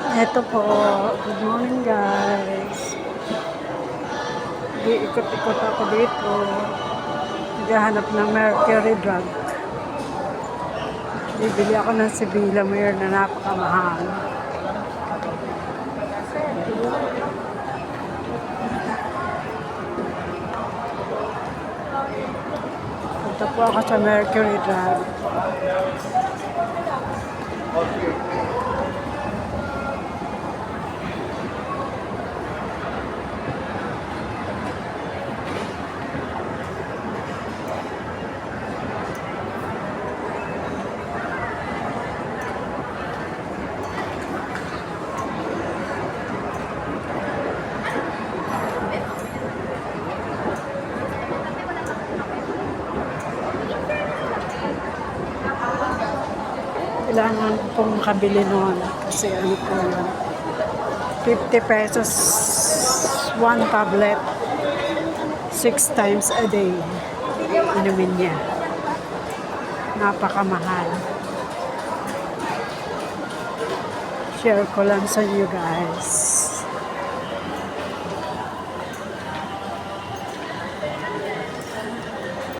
Eto po, good morning guys. Ikot-ikot ako dito. Naghahanap ng Mercury drug. Bibili ako ng Sibilamere na napakamahal. Punta po ako sa Mercury drug. Kailangan pong makabili noon kasi ano po yun, 50 pesos one tablet, 6 times a day inumin niya. Napakamahal. Share ko lang sa inyo guys.